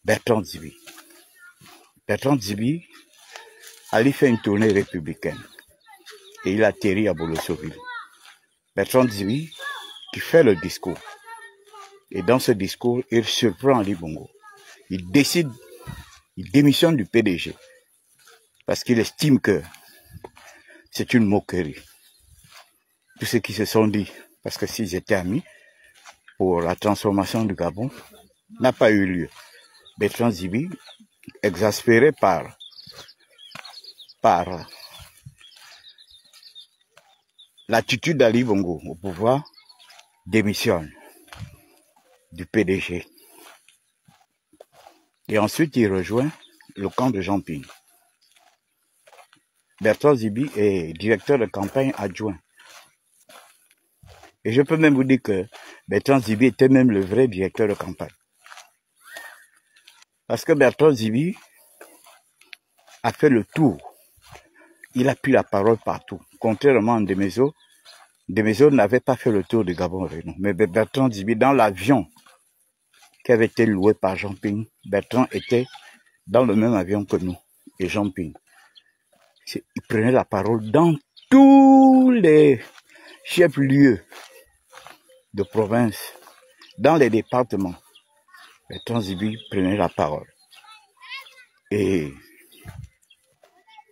Bertrand Djibi. Bertrand Djibi, Ali fait une tournée républicaine. Et il atterrit à Bolosoville. Bertrand Djibi, qui fait le discours. Et dans ce discours, il surprend Ali Bongo. Il démissionne du PDG. Parce qu'il estime que c'est une moquerie. Tous ceux qui se sont dit, parce que s'ils étaient amis, pour la transformation du Gabon, n'a pas eu lieu. Bertrand Djibi, exaspéré par l'attitude d'Ali Bongo au pouvoir, démissionne du PDG. Et ensuite, il rejoint le camp de Jean Ping. Bertrand Djibi est directeur de campagne adjoint. Et je peux même vous dire que Bertrand Djibi était même le vrai directeur de campagne. Parce que Bertrand Djibi a fait le tour. Il a pris la parole partout. Contrairement à Ndemezo, Ndemezo n'avait pas fait le tour du Gabon avec nous. Mais Bertrand Djibi, dans l'avion qui avait été loué par Jean Ping, Bertrand était dans le même avion que nous et Jean Ping. Il prenait la parole dans tous les chefs-lieux de province, dans les départements. Bertrand Djibi prenait la parole. Et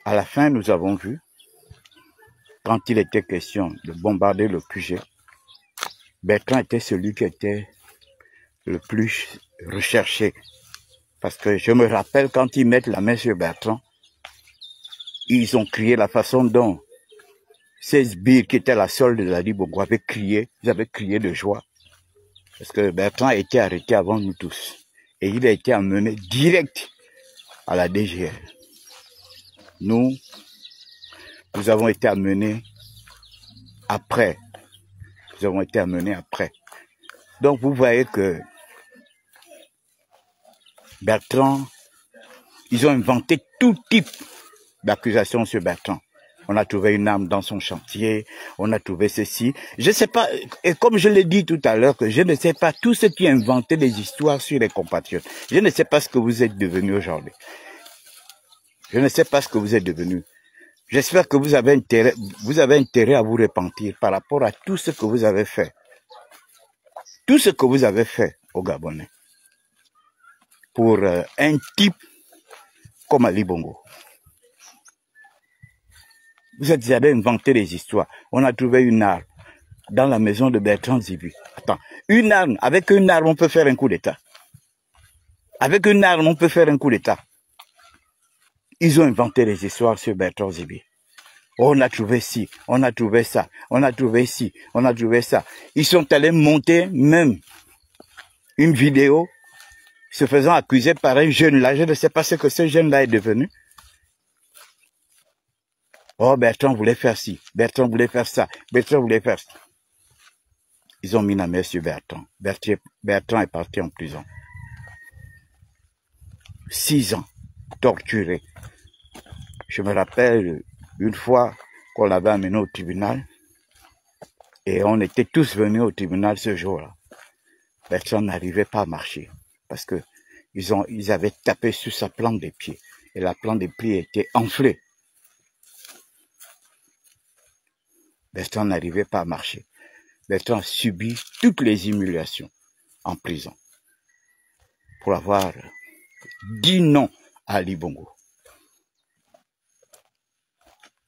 à la fin, nous avons vu, quand il était question de bombarder le QG, Bertrand était celui qui était le plus recherché. Parce que je me rappelle, quand ils mettent la main sur Bertrand, ils ont crié la façon dont ces sbires qui étaient la solde de Ali Bongo avaient crié, ils avaient crié de joie. Parce que Bertrand a été arrêté avant nous tous. Et il a été emmené direct à la DGR. Nous avons été amenés après. Nous avons été amenés après. Donc vous voyez que Bertrand, ils ont inventé tout type d'accusations sur Bertrand. On a trouvé une arme dans son chantier, on a trouvé ceci. Je ne sais pas, et comme je l'ai dit tout à l'heure, que je ne sais pas tout ce qui inventait des histoires sur les compatriotes. Je ne sais pas ce que vous êtes devenus aujourd'hui. Je ne sais pas ce que vous êtes devenus. J'espère que vous avez intérêt à vous repentir par rapport à tout ce que vous avez fait. Tout ce que vous avez fait aux Gabonais. Pour un type comme Ali Bongo. Vous êtes allé inventer des histoires. On a trouvé une arme dans la maison de Bertrand Djibi. Attends, une arme, avec une arme, on peut faire un coup d'État. Avec une arme, on peut faire un coup d'État. Ils ont inventé des histoires sur Bertrand Djibi. On a trouvé ci, on a trouvé ça, on a trouvé ci, on a trouvé ça. Ils sont allés monter même une vidéo se faisant accuser par un jeune là. Je ne sais pas ce que ce jeune là est devenu. Oh, Bertrand voulait faire ci, Bertrand voulait faire ça, Bertrand voulait faire ça. Ils ont mis la main sur Bertrand. Bertrand est parti en prison. 6 ans, torturé. Je me rappelle une fois qu'on l'avait amené au tribunal et on était tous venus au tribunal ce jour-là. Bertrand n'arrivait pas à marcher parce que ils avaient tapé sur sa plante des pieds et la plante des pieds était enflée. Bertrand n'arrivait pas à marcher. Bertrand a subi toutes les humiliations en prison pour avoir dit non à Ali Bongo.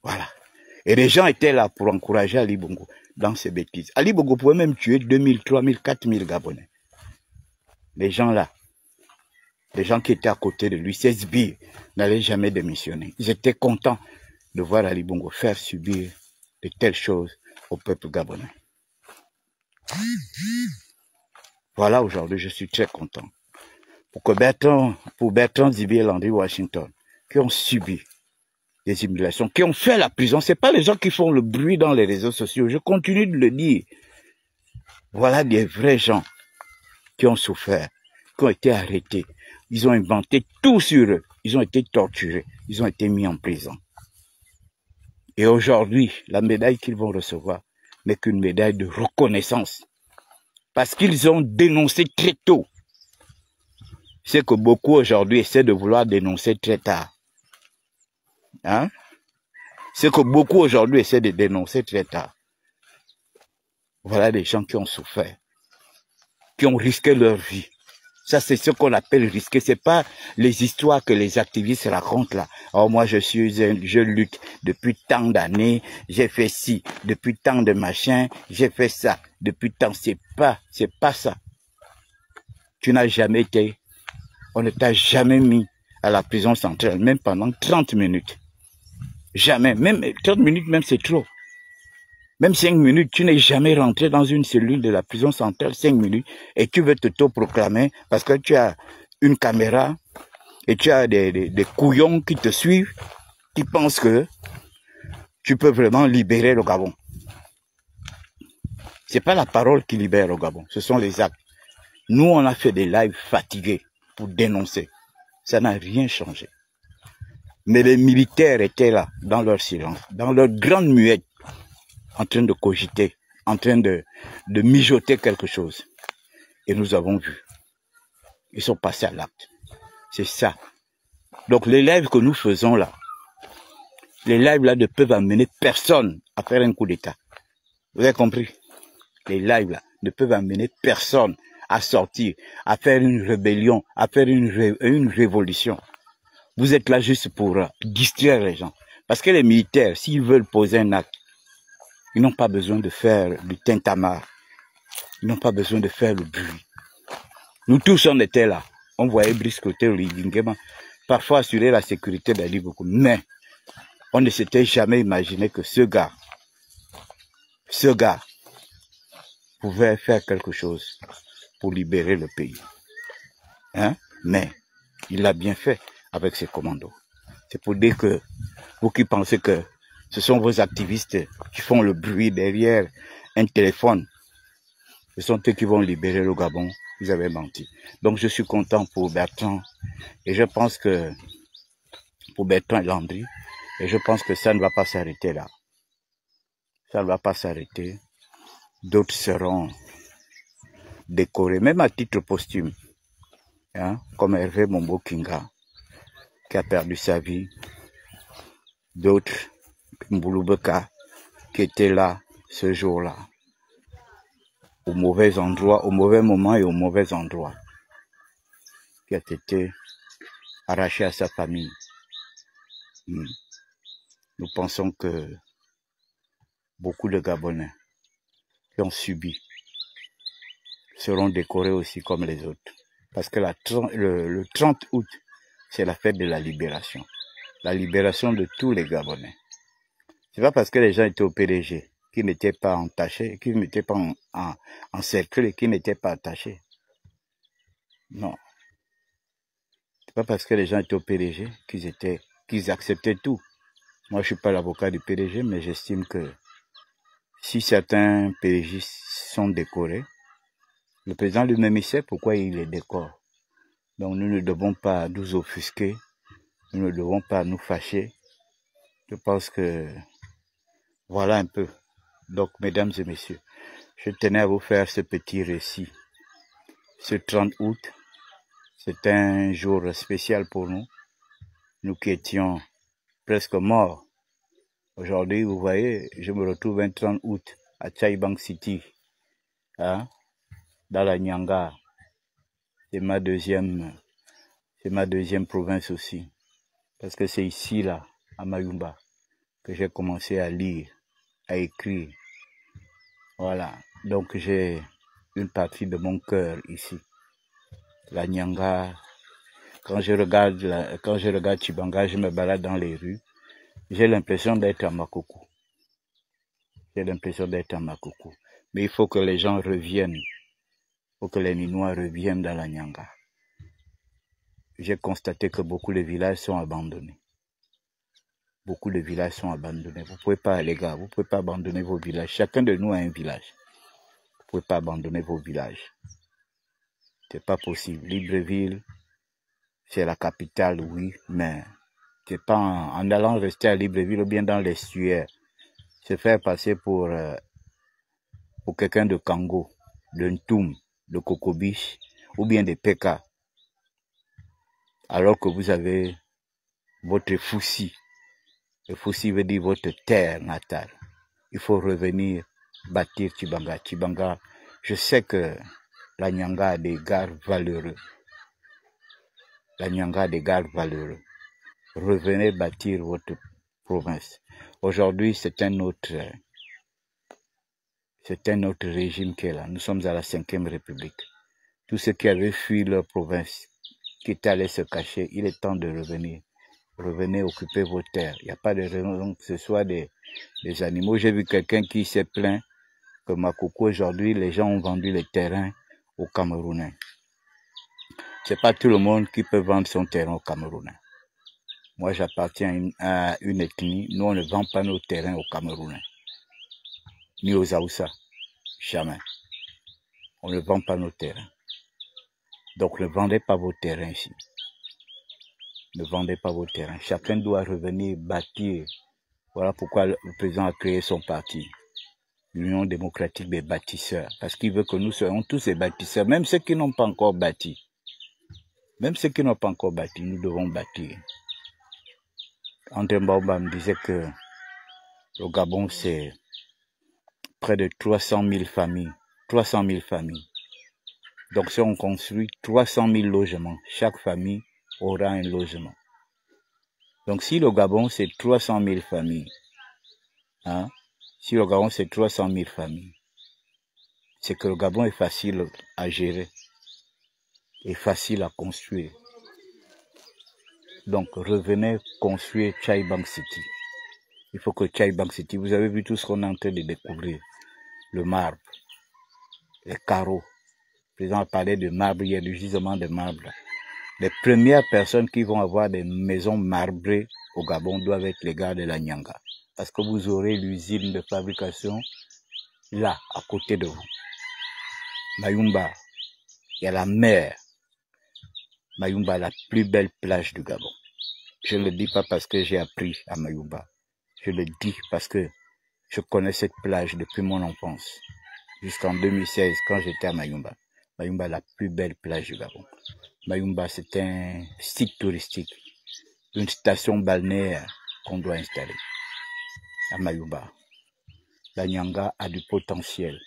Voilà. Et les gens étaient là pour encourager Ali Bongo dans ses bêtises. Ali Bongo pouvait même tuer 2000, 3000, 4000 Gabonais. Les gens là, les gens qui étaient à côté de lui, ses sbires, n'allaient jamais démissionner. Ils étaient contents de voir Ali Bongo faire subir de telles choses au peuple gabonais. Voilà, aujourd'hui, je suis très content. Pour Bertrand Zibi et Landry Washington, qui ont subi des humiliations, qui ont fait la prison, ce n'est pas les gens qui font le bruit dans les réseaux sociaux. Je continue de le dire. Voilà des vrais gens qui ont souffert, qui ont été arrêtés. Ils ont inventé tout sur eux. Ils ont été torturés. Ils ont été mis en prison. Et aujourd'hui, la médaille qu'ils vont recevoir n'est qu'une médaille de reconnaissance. Parce qu'ils ont dénoncé très tôt. C'est que beaucoup aujourd'hui essaient de vouloir dénoncer très tard. Hein? C'est que beaucoup aujourd'hui essaient de dénoncer très tard. Voilà des gens qui ont souffert, qui ont risqué leur vie. Ça, c'est ce qu'on appelle risquer. C'est pas les histoires que les activistes racontent là. Oh, moi, je lutte depuis tant d'années, j'ai fait ci, depuis tant de machins, j'ai fait ça, depuis tant. C'est pas ça. Tu n'as jamais été, on ne t'a jamais mis à la prison centrale, même pendant 30 minutes. Jamais. Même 30 minutes, même c'est trop. Même 5 minutes, tu n'es jamais rentré dans une cellule de la prison centrale, 5 minutes, et tu veux t'auto-proclamer parce que tu as une caméra et tu as des couillons qui te suivent, qui pensent que tu peux vraiment libérer le Gabon. C'est pas la parole qui libère le Gabon, ce sont les actes. Nous, on a fait des lives fatigués pour dénoncer. Ça n'a rien changé. Mais les militaires étaient là, dans leur silence, dans leur grande muette, en train de cogiter, en train de mijoter quelque chose. Et nous avons vu. Ils sont passés à l'acte. C'est ça. Donc les lives que nous faisons là, les lives là ne peuvent amener personne à faire un coup d'État. Vous avez compris? Les lives là ne peuvent amener personne à sortir, à faire une rébellion, à faire une révolution. Vous êtes là juste pour distraire les gens. Parce que les militaires, s'ils veulent poser un acte, ils n'ont pas besoin de faire du tintamarre. Ils n'ont pas besoin de faire le bruit. Nous tous, on était là. On voyait Brice Clotaire Oligingema parfois assurer la sécurité d'Ali Bongo. Mais on ne s'était jamais imaginé que ce gars pouvait faire quelque chose pour libérer le pays. Hein? Mais il l'a bien fait avec ses commandos. C'est pour dire que vous qui pensez que ce sont vos activistes qui font le bruit derrière un téléphone, ce sont eux qui vont libérer le Gabon. Vous avez menti. Donc je suis content pour Bertrand et je pense que pour Bertrand et Landry, et je pense que ça ne va pas s'arrêter là. Ça ne va pas s'arrêter. D'autres seront décorés, même à titre posthume, hein, comme Hervé Mombo Kinga, qui a perdu sa vie. D'autres, Mbouloubeka, qui étaient là ce jour-là, au mauvais endroit, au mauvais moment et au mauvais endroit, qui a été arraché à sa famille. Nous pensons que beaucoup de Gabonais qui ont subi seront décorés aussi comme les autres. Parce que le 30 août, c'est la fête de la libération. La libération de tous les Gabonais. C'est pas parce que les gens étaient au PDG, qui n'étaient pas entachés, qui n'étaient pas encerclés, qui n'étaient pas attachés. Non. C'est pas parce que les gens étaient au PDG qu'ils acceptaient tout. Moi, je suis pas l'avocat du PDG, mais j'estime que si certains PDG sont décorés, le président lui-même il sait pourquoi il les décore. Donc nous ne devons pas nous offusquer, nous ne devons pas nous fâcher. Je pense que voilà un peu. Donc mesdames et messieurs, je tenais à vous faire ce petit récit. Ce 30 août, c'est un jour spécial pour nous. Nous qui étions presque morts. Aujourd'hui, vous voyez, je me retrouve un 30 août à Chai-Bang City, hein, dans la Nyanga. C'est ma deuxième province aussi. Parce que c'est ici, là, à Mayumba, que j'ai commencé à lire, à écrire. Voilà. Donc j'ai une partie de mon cœur ici. La Nyanga. Quand je regarde Chibanga, je me balade dans les rues. J'ai l'impression d'être à Makoko. J'ai l'impression d'être à Makoko. Mais il faut que les gens reviennent. Il faut que les Ninois reviennent dans la Nyanga. J'ai constaté que beaucoup de villages sont abandonnés. Beaucoup de villages sont abandonnés. Vous pouvez pas, les gars, vous pouvez pas abandonner vos villages. Chacun de nous a un village. Vous pouvez pas abandonner vos villages. C'est pas possible. Libreville, c'est la capitale, oui, mais c'est pas en allant rester à Libreville ou bien dans l'estuaire, se faire passer pour quelqu'un de Kango, de Ntoum, de Kokobiche ou bien de Peka, alors que vous avez votre Foussi. Le Foussi veut dire votre terre natale. Il faut revenir bâtir Chibanga. Chibanga, je sais que la Nyanga a des gares valeureux. La Nyanga a des gares valeureux. Revenez bâtir votre province. Aujourd'hui, c'est un autre régime qui est là. Nous sommes à la 5e République. Tous ceux qui avaient fui leur province, qui étaient allés se cacher, il est temps de revenir. Revenez occuper vos terres. Il n'y a pas de raison que ce soit des animaux. J'ai vu quelqu'un qui s'est plaint que Makoko, aujourd'hui, les gens ont vendu les terrains aux Camerounais. C'est pas tout le monde qui peut vendre son terrain aux Camerounais. Moi, j'appartiens à une ethnie. Nous, on ne vend pas nos terrains aux Camerounais. Ni aux Aoussa. Jamais. On ne vend pas nos terrains. Donc, ne vendez pas vos terrains ici. Ne vendez pas vos terrains. Chacun doit revenir bâtir. Voilà pourquoi le président a créé son parti. L'Union démocratique des bâtisseurs. Parce qu'il veut que nous soyons tous des bâtisseurs. Même ceux qui n'ont pas encore bâti. Même ceux qui n'ont pas encore bâti, nous devons bâtir. André Mbaouba me disait que le Gabon, c'est près de 300 000 familles. 300 000 familles. Donc si on construit 300 000 logements, chaque famille aura un logement. Donc si le Gabon, c'est 300 000 familles, hein, si le Gabon, c'est 300 000 familles, c'est que le Gabon est facile à gérer et facile à construire. Donc revenez construire Chai-Bang City. Il faut que Chai-Bang City, vous avez vu tout ce qu'on est en train de découvrir. Le marbre, les carreaux. Le président a parlé de marbre, il y a du gisement de marbre. Les premières personnes qui vont avoir des maisons marbrées au Gabon doivent être les gars de la Nyanga. Parce que vous aurez l'usine de fabrication là, à côté de vous. Mayumba, il y a la mer. Mayumba, la plus belle plage du Gabon. Je ne le dis pas parce que j'ai appris à Mayumba. Je le dis parce que je connais cette plage depuis mon enfance. Jusqu'en 2016, quand j'étais à Mayumba. Mayumba, la plus belle plage du Gabon. Mayumba, c'est un site touristique, une station balnéaire qu'on doit installer à Mayumba. La Nyanga a du potentiel.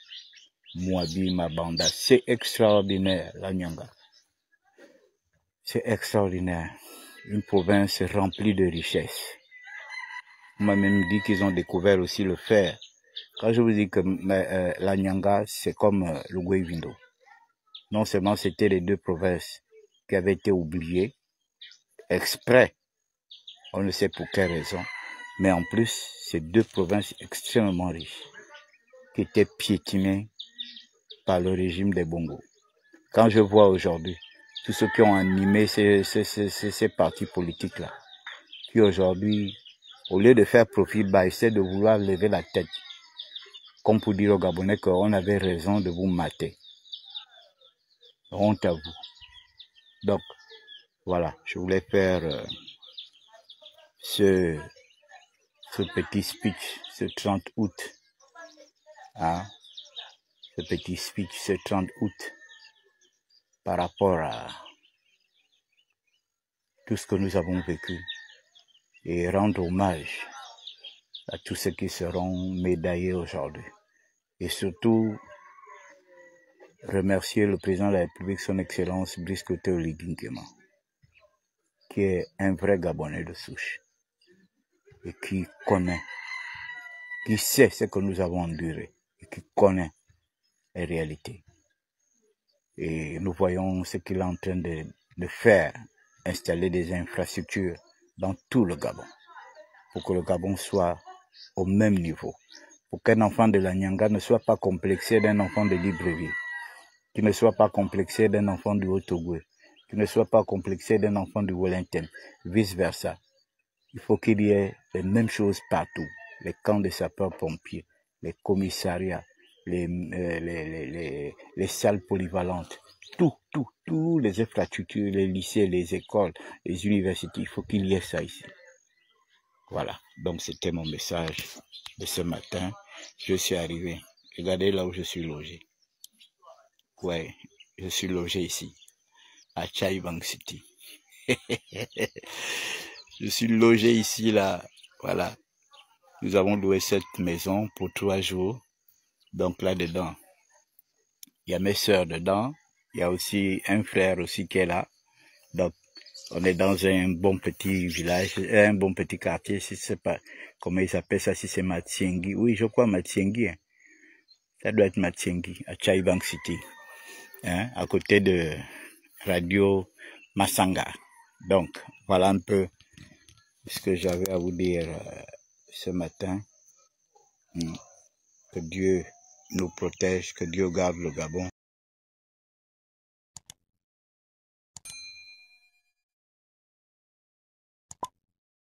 Mouabi, Mabanda, c'est extraordinaire, la Nyanga. C'est extraordinaire. Une province remplie de richesses. On m'a même dit qu'ils ont découvert aussi le fer. Quand je vous dis que la Nyanga, c'est comme le Gouévindo. Non seulement c'était les deux provinces qui avaient été oubliées, exprès, on ne sait pour quelle raison, mais en plus, c'est deux provinces extrêmement riches, qui étaient piétinées par le régime des Bongo. Quand je vois aujourd'hui tous ceux qui ont animé ces partis politiques-là, qui aujourd'hui au lieu de faire profil bas, essaie de vouloir lever la tête, comme pour dire aux Gabonais qu'on avait raison de vous mater. Honte à vous. Donc, voilà, je voulais faire ce petit speech, ce 30 août. Hein, ce petit speech, ce 30 août, par rapport à tout ce que nous avons vécu et rendre hommage à tous ceux qui seront médaillés aujourd'hui. Et surtout, remercier le président de la République, son Excellence Brice Koté Oligui Nguema, qui est un vrai Gabonais de souche et qui connaît, qui sait ce que nous avons enduré et qui connaît les réalités. Et nous voyons ce qu'il est en train de faire, installer des infrastructures dans tout le Gabon, pour que le Gabon soit au même niveau, pour qu'un enfant de la Nyanga ne soit pas complexé d'un enfant de Libreville, qui ne soit pas complexé d'un enfant du Haut-Togo, qui ne soit pas complexé d'un enfant du Wellington, vice-versa. Il faut qu'il y ait les mêmes choses partout, les camps de sapeurs-pompiers, les commissariats, les salles polyvalentes, tous les infrastructures, les lycées, les écoles, les universités, il faut qu'il y ait ça ici. Voilà, donc c'était mon message de ce matin. Je suis arrivé. Regardez là où je suis logé. Ouais, je suis logé ici, à Chai Bang City. Je suis logé ici, là. Voilà. Nous avons loué cette maison pour 3 jours. Donc là-dedans, il y a mes soeurs dedans. Il y a aussi un frère aussi qui est là. Donc, on est dans un bon petit village, un bon petit quartier, si c'est pas, comment il s'appelle ça, si c'est Matsiengi. Oui, je crois Matsiengi. Hein. Ça doit être Matsiengi, à Chai Bang City. Hein, à côté de Radio Masanga. Donc, voilà un peu ce que j'avais à vous dire ce matin. Que Dieu nous protège, que Dieu garde le Gabon.